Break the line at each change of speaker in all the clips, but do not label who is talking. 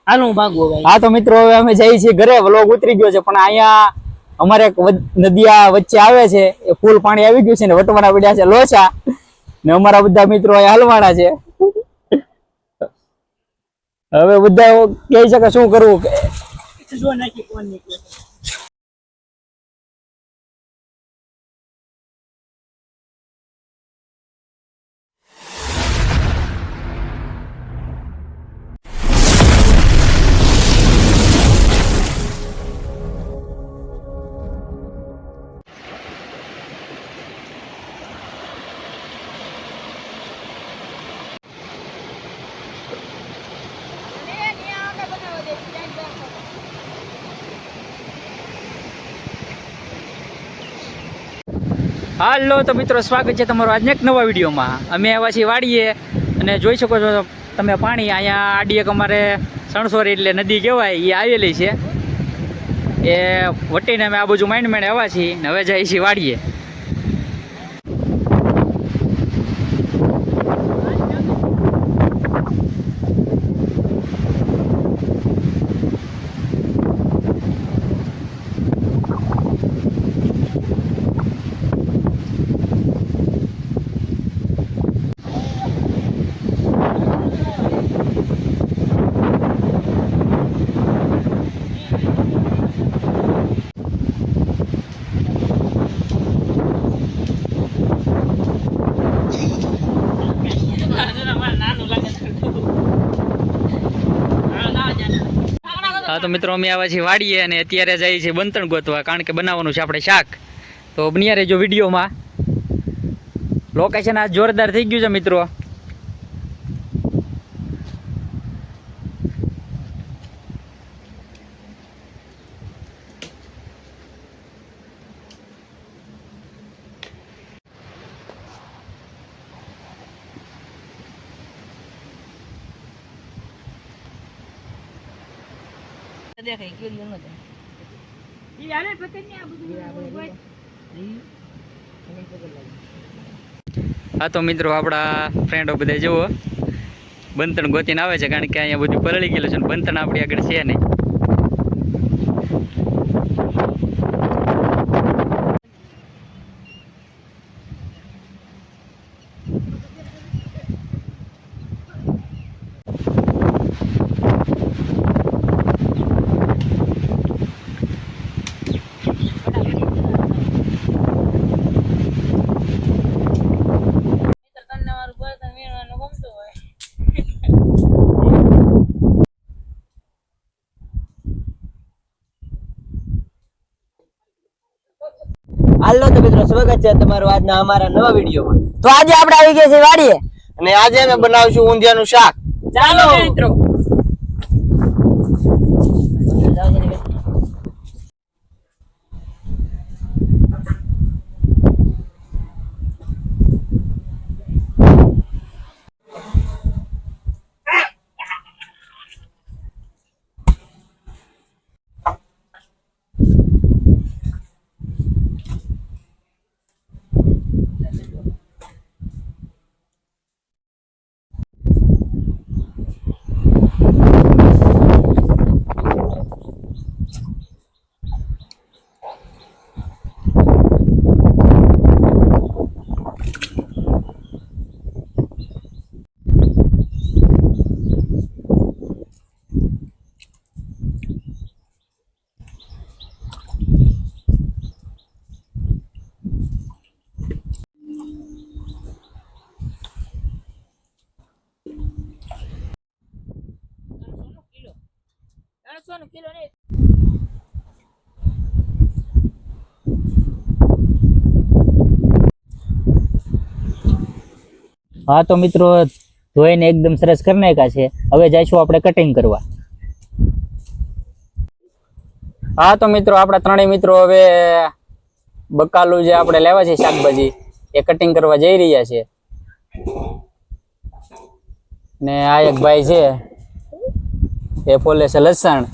હાલો હું ભાગું ભાઈ।
હા તો મિત્રો હવે અમે જઈએ છીએ ઘરે, વ્લોગ ઉતરી ગયો છે પણ અહીંયા અમારે એક નદીયા વચ્ચે આવે છે, એ ફૂલ પાણી આવી ગયું છે ને વટવાના પડ્યા છે લોચા ને અમારા બધા મિત્રો અહીંયા હલવાના છે। હવે બધા કહી શકે શું કરવું
જો નાખી કોણ નીકળે।
હાલો તો મિત્રો, સ્વાગત છે તમારું આજના એક નવા વિડીયોમાં। અમે આવ્યા છીએ વાડીએ અને જોઈ શકો છો તમે પાણી અહીંયા આડી એક અમારે સણસોરી એટલે નદી કહેવાય એ આવેલી છે, એ વટીને અમે આ બાજુ માંડ આવ્યા છીએ ને હવે જઈએ છીએ વાડીએ। હા તો મિત્રો, અમે આવ્યા છીએ વાડીએ અને અત્યારે જઈએ છીએ બંતણ ગોતવા, કારણ કે બનાવવાનું છે આપણે શાક। તો બન્યા રહેજો વિડીયોમાં। લોકેશન આ જોરદાર થઈ ગયું છે મિત્રો। હા તો મિત્રો, આપણા ફ્રેન્ડો બધા જુઓ બંતણ ગોતીને આવે છે, કારણ કે અહીંયા બધું પલળી ગયેલું છે ને બંતણ આપણી આગળ છે નહીં।
હાલો તો મિત્રો, સ્વાગત છે તમારું આજના અમારા નવા વિડીયોમાં।
તો આજે આપણે આવી ગયા છીએ વાડીએ
અને આજે અમે બનાવશું ઊંધિયાનું શાક।
ચાલો મિત્રો।
હા તો મિત્રો, ધોઈને એકદમ સરસ કરી નાખ્યા છે, હવે જઈશું આપણે કટિંગ કરવા। હા તો મિત્રો, આપણા ત્રણેય મિત્રો હવે બકાલું જે આપણે લેવા છે શાકભાજી એ કટિંગ કરવા જઈ રહ્યા છે, ને આ એક ભાઈ છે એ ફોલે છે લસણ।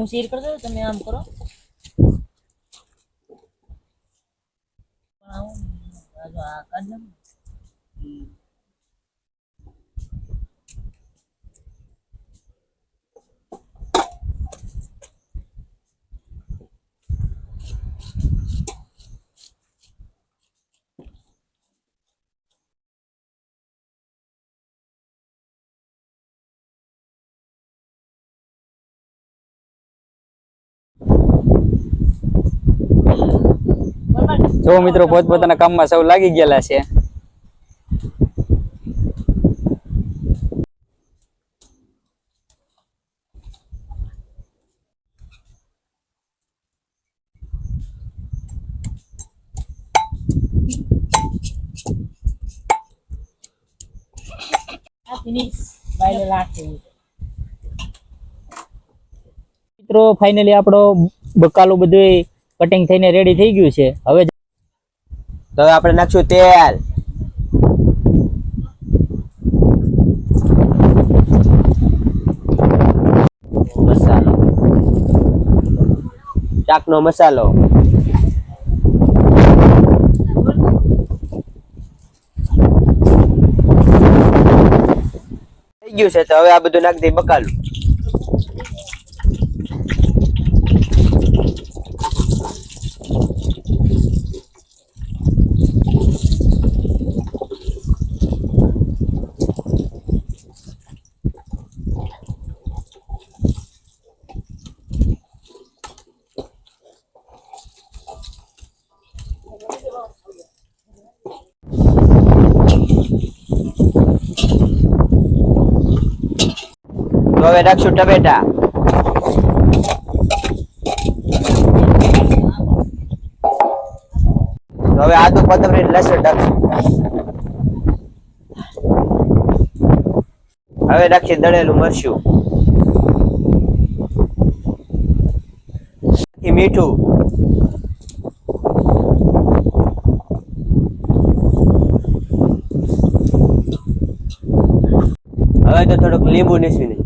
હું શેર કરી દઉં, તમે આમ કરો. આ કાઢ નાખો.
જો મિત્રો પોતપોતાના કામમાં સૌ લાગી ગયેલા છે.
આ ફિનિશ બાયલે લાગશે.
મિત્રો ફાઇનલી આપણો બકાલું બધું કટિંગ થઈને રેડી થઈ ગયું છે. હવે
તો હવે આપણે નાખશું તેલ. મસાલો, ચાકનો મસાલો, થઈ ગયું છે. તો હવે આ બધું નાખી દઈ બકાલું. તો હવે નાખશું ટમેટા. તો હવે આદુ કોથમરી લસણ નાખશું. હવે નાખીએ દળેલું મરચું, મીઠું, હવે તો થોડુંક લીંબુ નીસવી દઈએ.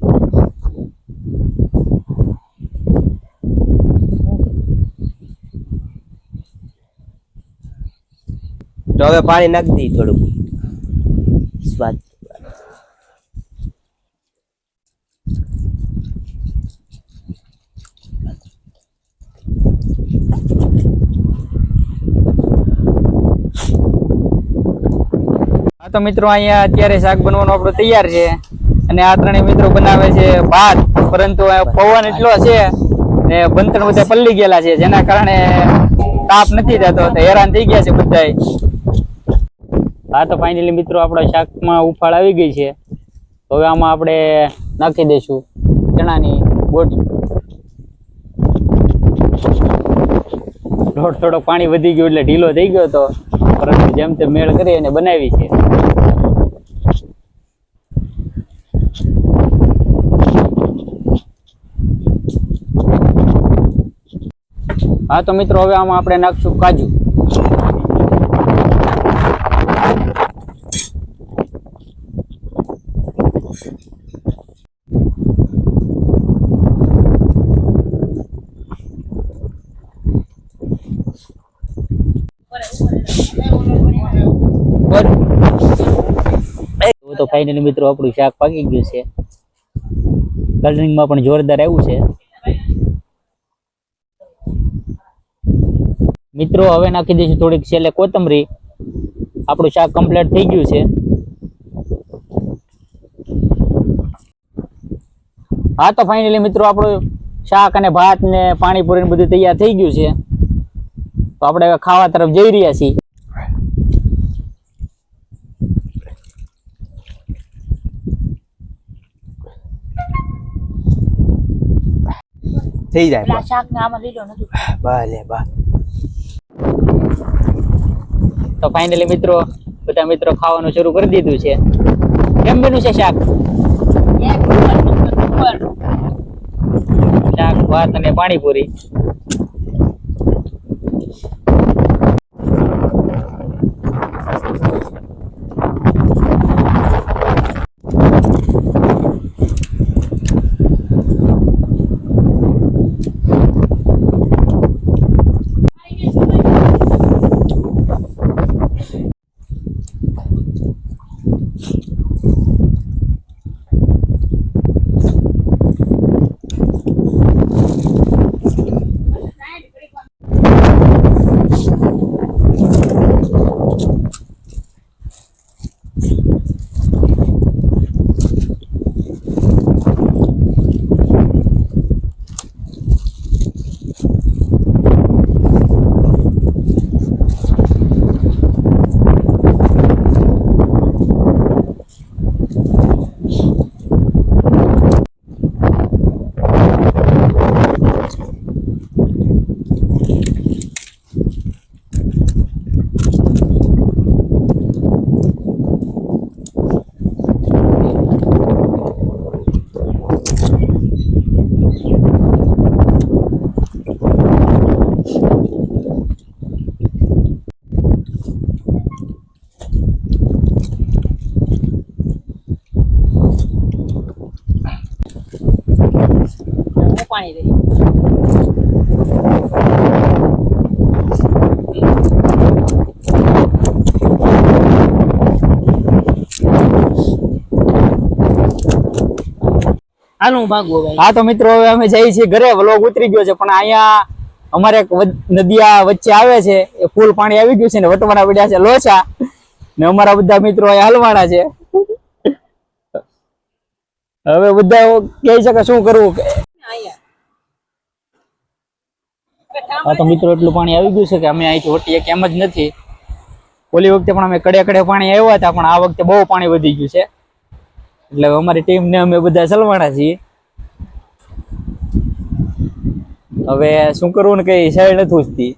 તો હવે પાણી નાખી દઈએ થોડુંક સ્વાદ.
હા તો મિત્રો અહીંયા અત્યારે શાક બનવાનું આપણું તૈયાર છે. અને આ ત્રણેય મિત્રો બનાવે છે ભાત, પરંતુ પવન એટલો છે ને બંતણ બધા પલ્લી ગયેલા છે, જેના કારણે તાપ નથી થતો, હેરાન થઈ ગયા છે બધાય. હા તો ફાઇનલી મિત્રો આપણા શાકમાં ઉફાળ આવી ગઈ છે. હવે આમાં આપણે નાખી દઈશું ચણાની બોટી. થોડોક પાણી વધી ગયું એટલે ઢીલો થઈ ગયો હતો, પરંતુ જેમ તે મેળ કરી અને બનાવી છે. હા તો મિત્રો હવે આમાં આપણે નાખશું કાજુ. તો ફાઇનલી મિત્રો આપણું શાક પાકી ગયું છે. કલરિંગમાં પણ જોરદાર આવ્યું છે. મિત્રો હવે નાખી દઈશું થોડીક છેલ્લે કોથમરી. આપણું શાક કમ્પ્લીટ થઈ ગયું છે. હા તો ફાઇનલી મિત્રો આપણું શાક અને ભાત ને પાણીપુરી ને બધું તૈયાર થઈ ગયું છે. તો આપણે હવે ખાવા તરફ જઈ રહ્યા છીએ.
થઈ જાય
શાક ને આમાં લીધો નથી.
ભલે બા.
તો ફાઇનલી મિત્રો બધા મિત્રો ખાવાનું શરૂ કરી દીધું છે. કેમ બન્યું છે શાક? શાક ભાત અને પાણીપુરી.
પાણી રહી. હાલો હું ભાગું હવે.
હા તો મિત્રો હવે અમે જઈએ છીએ ઘરે. વ્લોગ ઉતરી ગયો છે પણ અહીંયા અમારે એક નદીયા વચ્ચે આવે છે એ ફૂલ પાણી આવી ગયું છે ને વટવાના પડ્યા છે લોચા ને અમારા બધા મિત્રો અહીંયા હલવાના છે. હવે બધા કહી શકે શું કરવું. હા તો મિત્રો એટલું પાણી આવી ગયું છે કે અમે અહીંથી હોટીએ કેમ જ નથી. ઓલી વખતે પણ અમે કડે કડે પાણી આવ્યા હતા પણ આ વખતે બહુ પાણી વધી ગયું છે એટલે અમારી ટીમ ને અમે બધા ચલવાના છીએ. હવે શું કરવું ને કઈ સાઈડ નથી ઉઠતી.